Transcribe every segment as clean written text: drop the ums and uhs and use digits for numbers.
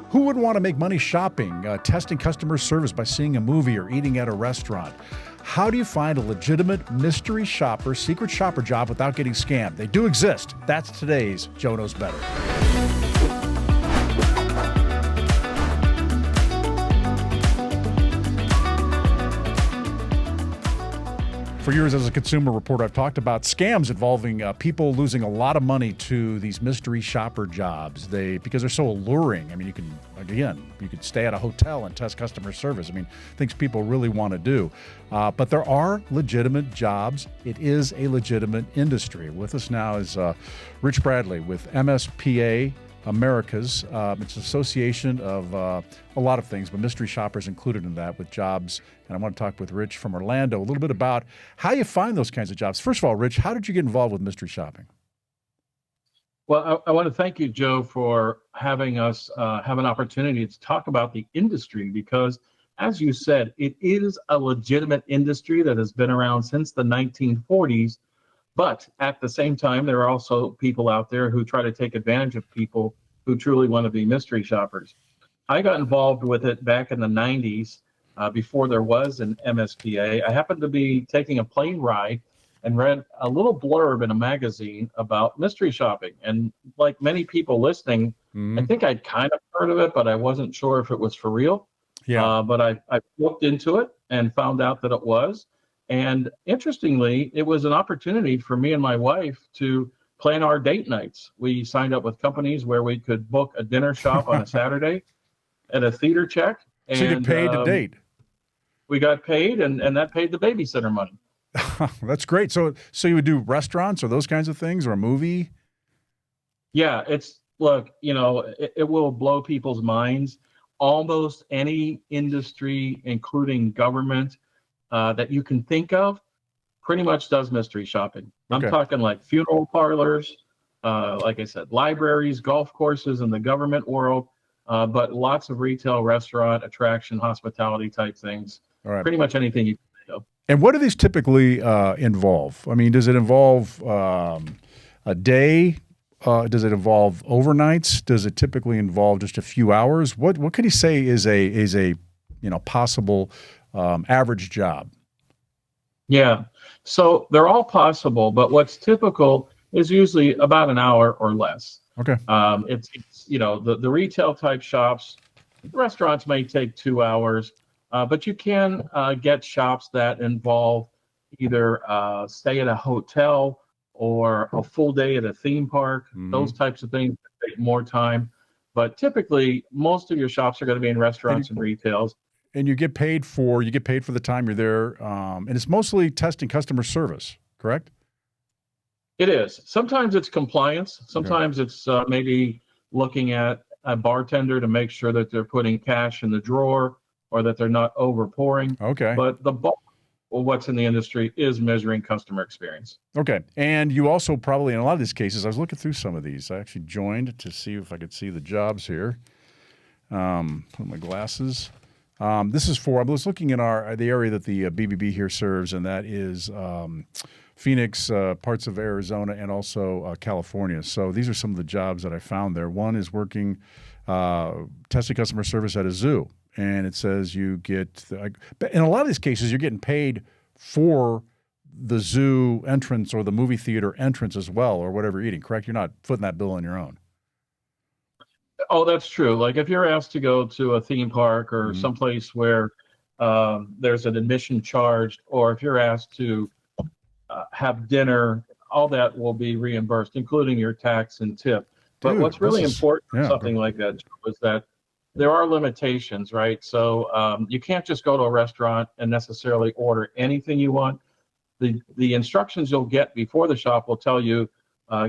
Who would want to make money shopping, testing customer service by seeing a movie or eating at a restaurant? How do you find a legitimate mystery shopper, secret shopper job without getting scammed? They do exist. That's today's Joe Knows Better. For years as a consumer reporter, I've talked about scams involving people losing a lot of money to these mystery shopper jobs. Because they're so alluring. I mean, you could stay at a hotel and test customer service. I mean, things people really want to do. But there are legitimate jobs. It is a legitimate industry. With us now is Rich Bradley with MSPA Americas. It's an association of a lot of things, but mystery shoppers included in that with jobs. And I want to talk with Rich from Orlando a little bit about how you find those kinds of jobs. First of all, Rich, how did you get involved with mystery shopping? Well, I want to thank you, Joe, for having us have an opportunity to talk about the industry because, as you said, it is a legitimate industry that has been around since the 1940s. But at the same time, there are also people out there who try to take advantage of people who truly want to be mystery shoppers. I got involved with it back in the 90s before there was an MSPA. I happened to be taking a plane ride and read a little blurb in a magazine about mystery shopping. And like many people listening, I think I'd kind of heard of it, but I wasn't sure if it was for real. Yeah. But I looked into it and found out that it was. And interestingly, it was an opportunity for me and my wife to plan our date nights. We signed up with companies where we could book a dinner shop on a Saturday at a theater check. So you get paid to date. We got paid, and that paid the babysitter money. That's great. So you would do restaurants or those kinds of things or a movie? Yeah, look, it will blow people's minds. Almost any industry, including government, that you can think of, pretty much does mystery shopping. Okay. I'm talking like funeral parlors, like I said, libraries, golf courses in the government world, but lots of retail, restaurant, attraction, hospitality type things. All right. Pretty much anything you can think of. And what do these typically involve? I mean, does it involve a day? Does it involve overnights? Does it typically involve just a few hours? What could you say is a possible average job? Yeah, so they're all possible, but what's typical is usually about an hour or less. Okay. It's the retail type shops, restaurants may take 2 hours, but you can get shops that involve either stay at a hotel or a full day at a theme park. Those types of things take more time, but typically most of your shops are going to be in restaurants and retails. And you get paid for the time you're there, and it's mostly testing customer service, correct? It is. Sometimes it's compliance. Sometimes it's maybe looking at a bartender to make sure that they're putting cash in the drawer or that they're not overpouring. Okay. But the bulk of what's in the industry is measuring customer experience. Okay. And you also probably, in a lot of these cases, I was looking through some of these. I actually joined to see if I could see the jobs here. Put on my glasses. This is I was looking in the area that the BBB here serves, and that is Phoenix, parts of Arizona, and also California. So these are some of the jobs that I found there. One is working testing customer service at a zoo, and it says you get in a lot of these cases you're getting paid for the zoo entrance or the movie theater entrance as well, or whatever you're eating. Correct? You're not footing that bill on your own. Oh, that's true. Like if you're asked to go to a theme park or someplace where there's an admission charged, or if you're asked to have dinner, all that will be reimbursed, including your tax and tip. But what's really important for something like that is that there are limitations, right? So you can't just go to a restaurant and necessarily order anything you want. The instructions you'll get before the shop will tell you,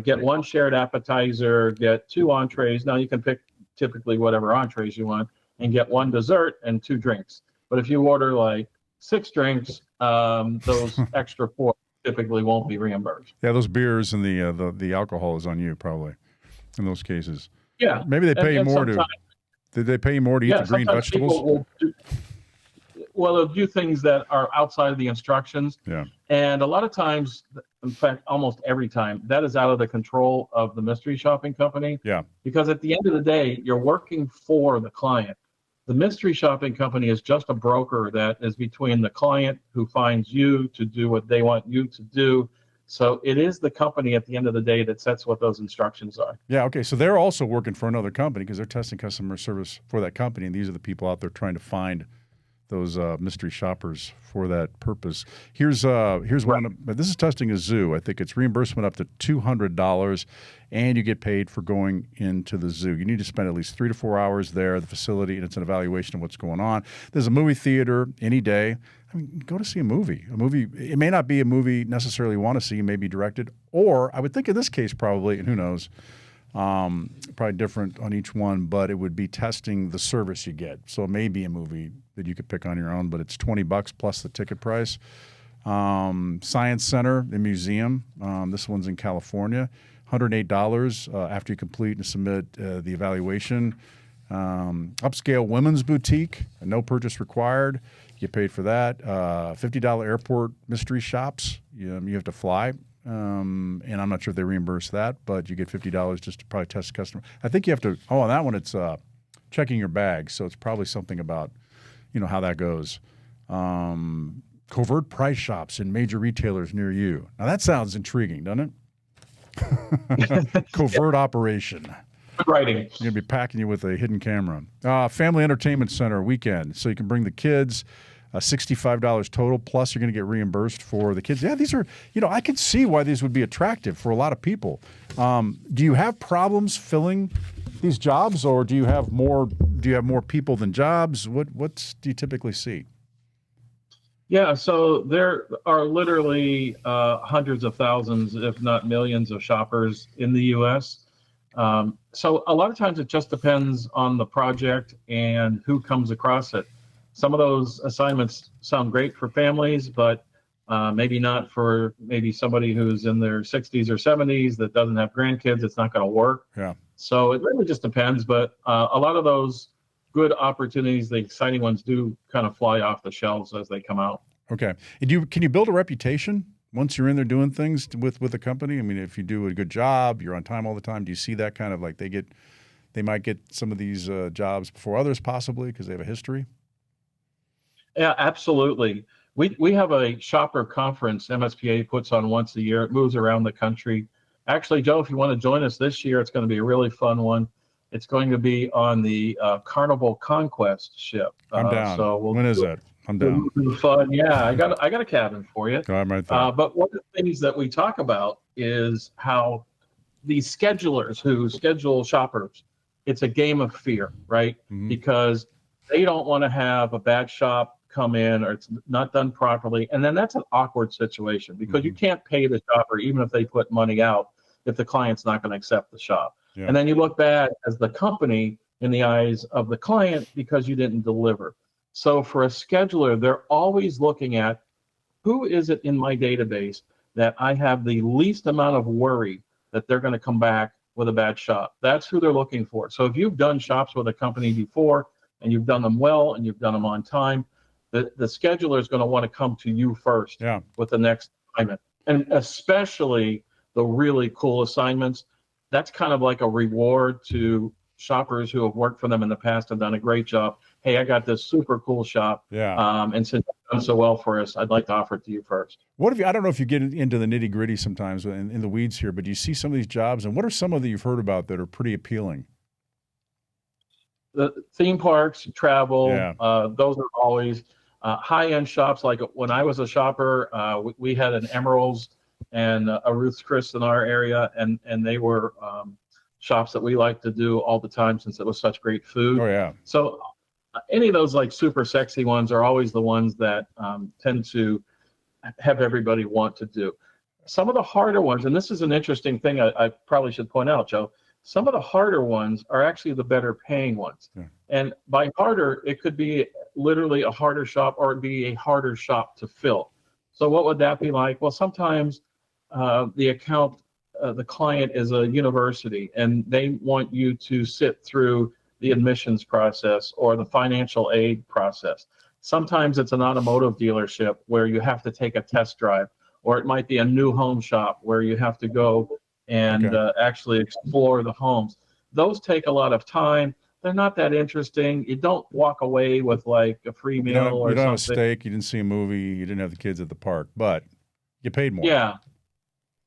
get one shared appetizer, get 2 entrees. Now you can pick typically whatever entrees you want, and get 1 dessert and 2 drinks. But if you order like 6 drinks, those extra 4 typically won't be reimbursed. Yeah, those beers and the alcohol is on you probably in those cases. Yeah. Maybe they pay you more to. Did they pay you more to eat the green vegetables? They'll do things that are outside of the instructions. Yeah. And a lot of times in fact, almost every time, that is out of the control of the mystery shopping company. Yeah. Because at the end of the day, you're working for the client. The mystery shopping company is just a broker that is between the client who finds you to do what they want you to do. So it is the company at the end of the day that sets what those instructions are. Yeah. Okay. So they're also working for another company because they're testing customer service for that company. And these are the people out there trying to find those mystery shoppers for that purpose. Here's one. This is testing a zoo. I think it's reimbursement up to $200, and you get paid for going into the zoo. You need to spend at least 3 to 4 hours there at the facility, and it's an evaluation of what's going on. There's a movie theater any day. I mean, go to see a movie. A movie. It may not be a movie necessarily you want to see. It may be directed, or I would think in this case probably, and who knows. Probably different on each one, but it would be testing the service you get. So it may be a movie that you could pick on your own, but it's $20 plus the ticket price. Science Center, the museum. This one's in California. $108 after you complete and submit the evaluation. Upscale Women's Boutique, no purchase required. You get paid for that. $50 airport mystery shops. You have to fly. And I'm not sure if they reimburse that, but you get $50 just to probably test the customer. I think you have to. Oh, on that one, it's checking your bag, so it's probably something about, how that goes. Covert price shops in major retailers near you. Now that sounds intriguing, doesn't it? Covert operation. Writing. You're gonna be packing you with a hidden camera. Family entertainment center weekend, so you can bring the kids. $65 total, plus you're going to get reimbursed for the kids. Yeah, these are, I can see why these would be attractive for a lot of people. Do you have problems filling these jobs, or do you have more people than jobs? What do you typically see? Yeah, so there are literally hundreds of thousands, if not millions, of shoppers in the U.S. So a lot of times it just depends on the project and who comes across it. Some of those assignments sound great for families, but maybe not for somebody who's in their 60s or 70s that doesn't have grandkids. It's not going to work. Yeah. So it really just depends. But a lot of those good opportunities, the exciting ones, do kind of fly off the shelves as they come out. Okay. Can you build a reputation once you're in there doing things with the company? I mean, if you do a good job, you're on time all the time. Do you see that kind of like they might get some of these jobs before others possibly because they have a history? Yeah, absolutely. We have a shopper conference MSPA puts on once a year. It moves around the country. Actually, Joe, if you want to join us this year, it's going to be a really fun one. It's going to be on the Carnival Conquest ship. I'm down. So when is that? I'm down. Fun. Yeah, I got a cabin for you. I'm right there. But one of the things that we talk about is how these schedulers who schedule shoppers, it's a game of fear, right? Mm-hmm. Because they don't want to have a bad shop come in or it's not done properly. And then that's an awkward situation because you can't pay the shopper even if they put money out if the client's not going to accept the shop. Yeah. And then you look bad as the company in the eyes of the client because you didn't deliver. So for a scheduler, they're always looking at who is it in my database that I have the least amount of worry that they're going to come back with a bad shop. That's who they're looking for. So if you've done shops with a company before and you've done them well and you've done them on time, the scheduler is going to want to come to you first with the next assignment. And especially the really cool assignments, that's kind of like a reward to shoppers who have worked for them in the past and done a great job. Hey, I got this super cool shop. Yeah. And since you've done so well for us, I'd like to offer it to you first. I don't know if you get into the nitty gritty sometimes in the weeds here, but do you see some of these jobs and what are some of that you've heard about that are pretty appealing? The theme parks, travel, those are always high-end shops. Like when I was a shopper, we had an Emerald's and a Ruth's Chris in our area, and they were shops that we like to do all the time since it was such great food. Oh, yeah. So any of those like super sexy ones are always the ones that tend to have everybody want to do. Some of the harder ones, and this is an interesting thing I probably should point out, Joe, some of the harder ones are actually the better paying ones. Yeah. And by harder, it could be literally a harder shop or it'd be a harder shop to fill. So what would that be like? Well, sometimes the client is a university and they want you to sit through the admissions process or the financial aid process. Sometimes it's an automotive dealership where you have to take a test drive or it might be a new home shop where you have to go and actually explore the homes. Those take a lot of time. They're not that interesting. You don't walk away with like a free meal or you don't have a something. steak, you didn't see a movie, you didn't have the kids at the park, but you paid more. Yeah.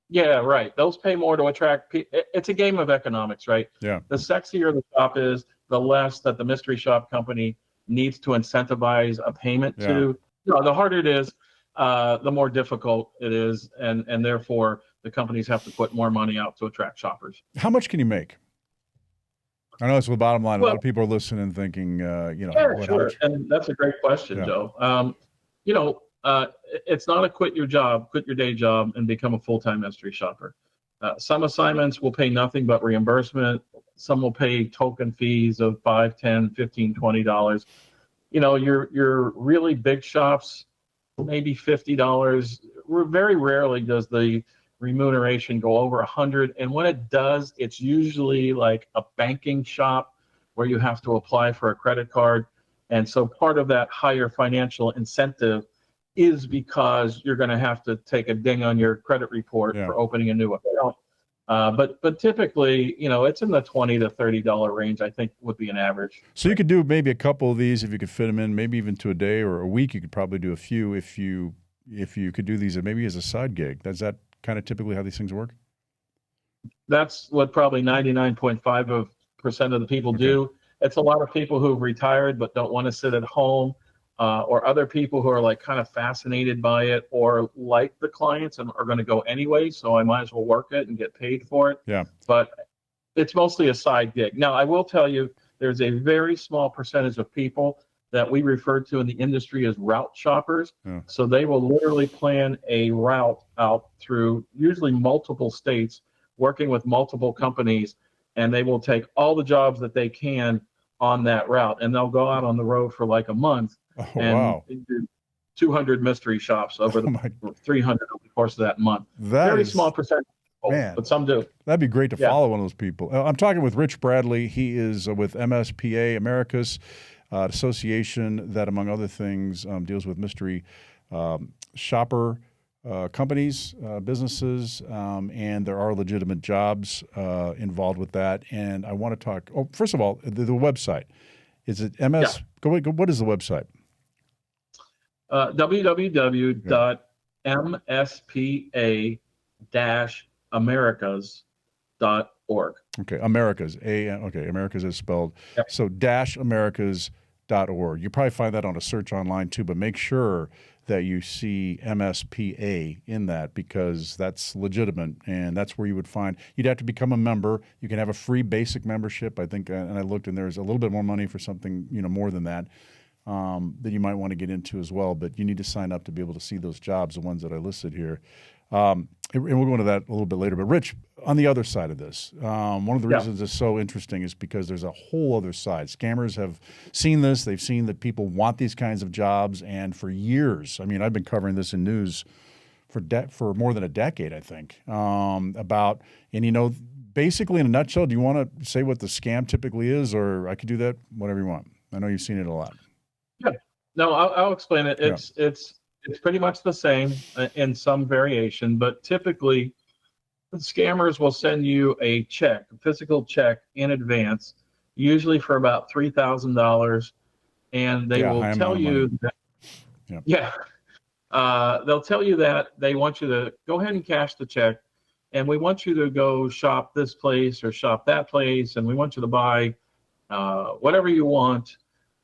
Yeah, right. Those pay more to attract people. It's a game of economics, right? Yeah. The sexier the shop is, the less that the mystery shop company needs to incentivize a payment to. The harder it is, the more difficult it is, and therefore the companies have to put more money out to attract shoppers. How much can you make? I know it's the bottom line. A Well, lot of people are listening and thinking, sure. And that's a great question, Joe. It's not a quit your day job and become a full-time mystery shopper. Some assignments will pay nothing but reimbursement. Some will pay token fees of $5, $10, $15, $20. Your really big shops, maybe $50. Very rarely does the remuneration go over $100. And when it does, it's usually like a banking shop where you have to apply for a credit card. And so part of that higher financial incentive is because you're going to have to take a ding on your credit report for opening a new account. But typically, it's in the $20 to $30 range, I think would be an average. So you could do maybe a couple of these if you could fit them in, maybe even to a day or a week. You could probably do a few if you could do these maybe as a side gig. Is that kind of typically how these things work? That's what probably 99.5% of the people do. It's a lot of people who've retired but don't want to sit at home. Or other people who are like kind of fascinated by it or like the clients and are going to go anyway, so I might as well work it and get paid for it. Yeah. But it's mostly a side gig. Now, I will tell you, there's a very small percentage of people that we refer to in the industry as route shoppers. Yeah. So they will literally plan a route out through usually multiple states, working with multiple companies, and they will take all the jobs that they can on that route, and they'll go out on the road for like a month. And do 200 mystery shops over the 300 over the course of that month. Very small percentage, but some do. That'd be great to follow one of those people. I'm talking with Rich Bradley. He is with MSPA, America's association that, among other things, deals with mystery shopper companies, businesses, and there are legitimate jobs involved with that. And I want to talk. Oh, first of all, the website. Is it MS? What is the website? www.mspa-americas.org. Okay, Americas. Americas is spelled. Yep. So -americas.org. You probably find that on a search online too, but make sure that you see MSPA in that because that's legitimate and that's where you would find you'd have to become a member. You can have a free basic membership, I think, and I looked and there's a little bit more money for something more than that that you might want to get into as well. But you need to sign up to be able to see those jobs, the ones that I listed here. And we'll go into that a little bit later. But Rich, on the other side of this, one of the reasons it's so interesting is because there's a whole other side. Scammers have seen this. They've seen that people want these kinds of jobs. And for years, I mean, I've been covering this in news for more than a decade, I think, basically in a nutshell, do you want to say what the scam typically is? Or I could do that, whatever you want. I know you've seen it a lot. Yeah. No, I'll explain it. It's pretty much the same in some variation, but typically the scammers will send you a physical check in advance, usually for about $3,000, and they will tell you that, they'll tell you that they want you to go ahead and cash the check, and we want you to go shop this place or shop that place, and we want you to buy whatever you want.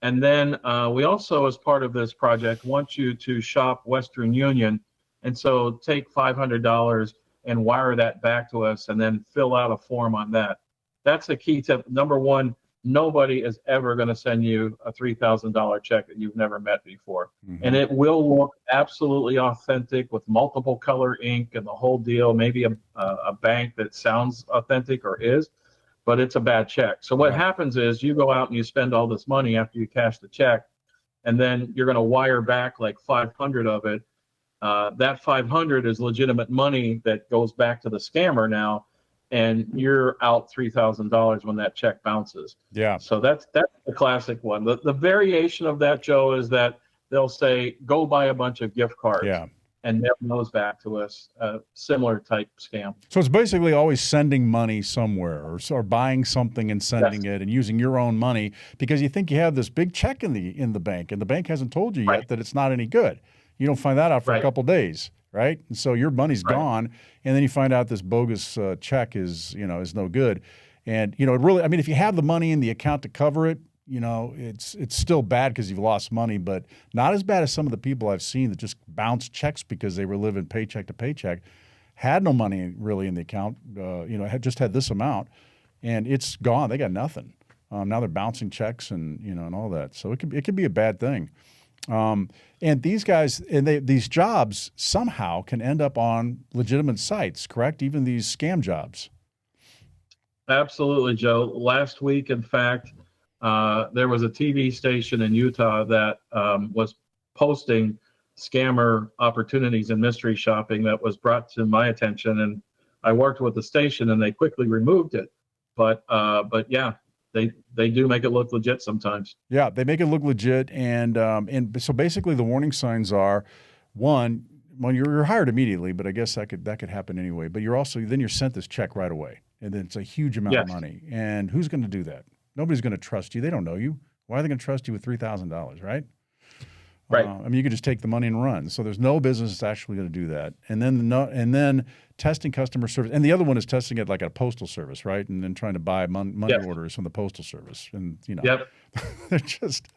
And then we also, as part of this project, want you to shop Western Union. And so take $500 and wire that back to us and then fill out a form on that. That's a key tip. Number one, nobody is ever going to send you a $3,000 check that you've never met before. Mm-hmm. And it will look absolutely authentic with multiple color ink and the whole deal, maybe a bank that sounds authentic or is. But it's a bad check. So what happens is you go out and you spend all this money after you cash the check, and then you're going to wire back like 500 of it. That 500 is legitimate money that goes back to the scammer now, and you're out $3,000 when that check bounces. Yeah. So that's the classic one. The variation of that, Joe, is that they'll say, go buy a bunch of gift cards. Yeah. and mail those back to us. Similar type scam. So it's basically always sending money somewhere, or buying something and sending Yes. it, and using your own money because you think you have this big check in the bank, and the bank hasn't told you yet Right. that it's not any good. You don't find that out for a Right. couple days, right? And so your money's Right. gone, and then you find out this bogus check is no good. And it really, I mean, if you have the money in the account to cover it, it's still bad because you've lost money, but not as bad as some of the people I've seen that just bounced checks because they were living paycheck to paycheck, had no money really in the account, had just had this amount, and it's gone. They got nothing. Now they're bouncing checks and all that. So it could be a bad thing. And these guys these jobs somehow can end up on legitimate sites, correct? Even these scam jobs. Absolutely, Joe. Last week, in fact, there was a TV station in Utah that was posting scammer opportunities in mystery shopping that was brought to my attention, and I worked with the station, and they quickly removed it. But yeah, they do make it look legit sometimes. Yeah, they make it look legit, and so basically the warning signs are, one, well, you're hired immediately, but I guess that could happen anyway. But you're sent this check right away, and then it's a huge amount of Yes. money. And who's going to do that? Nobody's going to trust you. They don't know you. Why are they going to trust you with $3,000, right? Right. I mean, you could just take the money and run. So there's no business that's actually going to do that. And then testing customer service, and the other one is testing it like at a postal service, right? And then trying to buy money Yes. orders from the postal service, and Yep. they're just.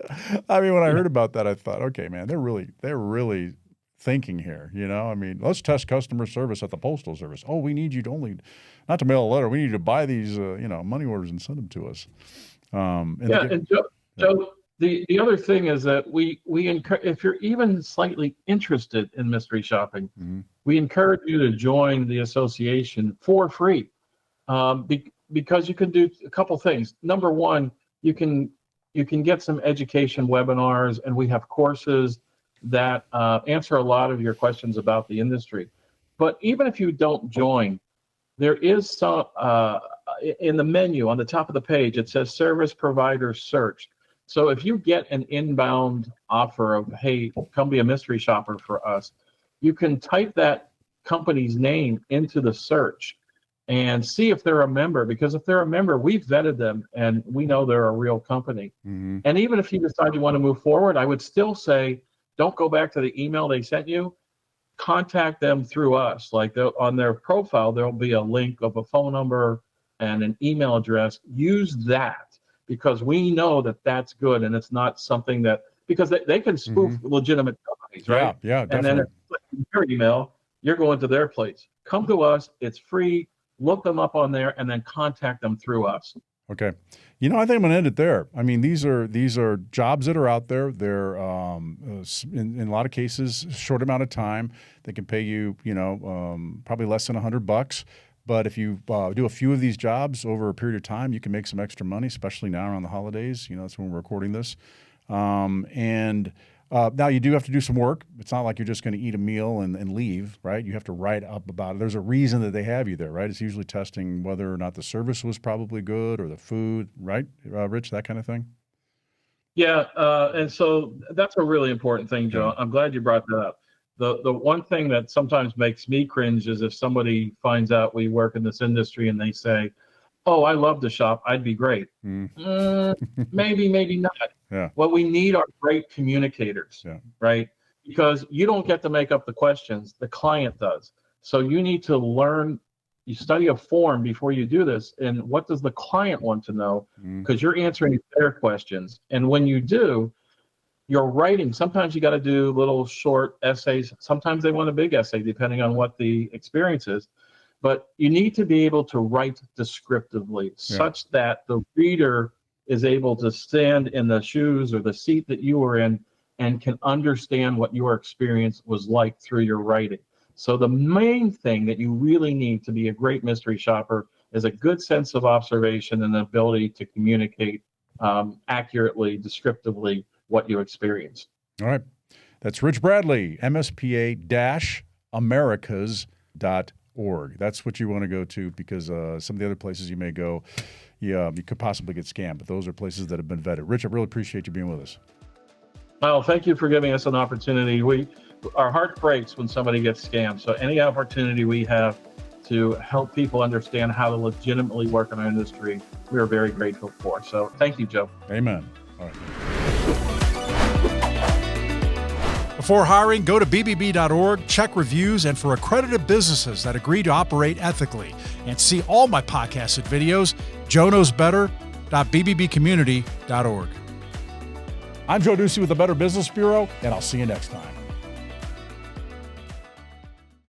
I mean, when I heard about that, I thought, okay, man, they're really thinking here. I mean, let's test customer service at the postal service. Oh, we need you to not to mail a letter. We need you to buy these, money orders and send them to us. And Joe, the other thing is that we encourage, if you're even slightly interested in mystery shopping, Mhm. we encourage you to join the association for free, because you can do a couple things. Number one, you can get some education webinars, and we have courses that answer a lot of your questions about the industry. But even if you don't join, there is some in the menu on the top of the page. It says service provider search. So if you get an inbound offer of, hey, come be a mystery shopper for us, you can type that company's name into the search and see if they're a member. Because if they're a member, we've vetted them and we know they're a real company. Mm-hmm. And even if you decide you want to move forward, I would still say, don't go back to the email they sent you. Contact them through us. Like on their profile, there'll be a link of a phone number and an email address. Use that, because we know that that's good, and it's not something that, because they can spoof legitimate companies, right? Yeah, And then definitely. your email, you're going to their place. Come to us. It's free. Look them up on there, and then contact them through us. Okay. I think I'm going to end it there. I mean, these are jobs that are out there. They're in a lot of cases, short amount of time. They can pay you, probably less than $100. But if you do a few of these jobs over a period of time, you can make some extra money, especially now around the holidays. That's when we're recording this. Now you do have to do some work. It's not like you're just going to eat a meal and leave, right? You have to write up about it. There's a reason that they have you there, right? It's usually testing whether or not the service was probably good or the food, right, Rich, that kind of thing? Yeah, and so that's a really important thing, Joe. I'm glad you brought that up. The one thing that sometimes makes me cringe is if somebody finds out we work in this industry and they say, oh, I love to shop, I'd be great. Maybe not. Yeah. What we need are great communicators, right? Because you don't get to make up the questions, the client does. So you need to learn, you study a form before you do this, and what does the client want to know? Because you're answering their questions. And when you do, you're writing. Sometimes you got to do little short essays. Sometimes they want a big essay, depending on what the experience is. But you need to be able to write descriptively, such that the reader is able to stand in the shoes or the seat that you were in and can understand what your experience was like through your writing. So the main thing that you really need to be a great mystery shopper is a good sense of observation and the ability to communicate accurately, descriptively, what you experienced. All right. That's Rich Bradley, MSPA-Americas.org. That's what you want to go to, because some of the other places you may go, you could possibly get scammed, but those are places that have been vetted. Rich, I really appreciate you being with us. Well, thank you for giving us an opportunity. our heart breaks when somebody gets scammed. So any opportunity we have to help people understand how to legitimately work in our industry, we are very grateful for. So thank you, Joe. Amen. All right. Before hiring, go to bbb.org, check reviews, and for accredited businesses that agree to operate ethically. And see all my podcasted videos, joeknowsbetter.bbbcommunity.org. I'm Joe Ducey with the Better Business Bureau, and I'll see you next time.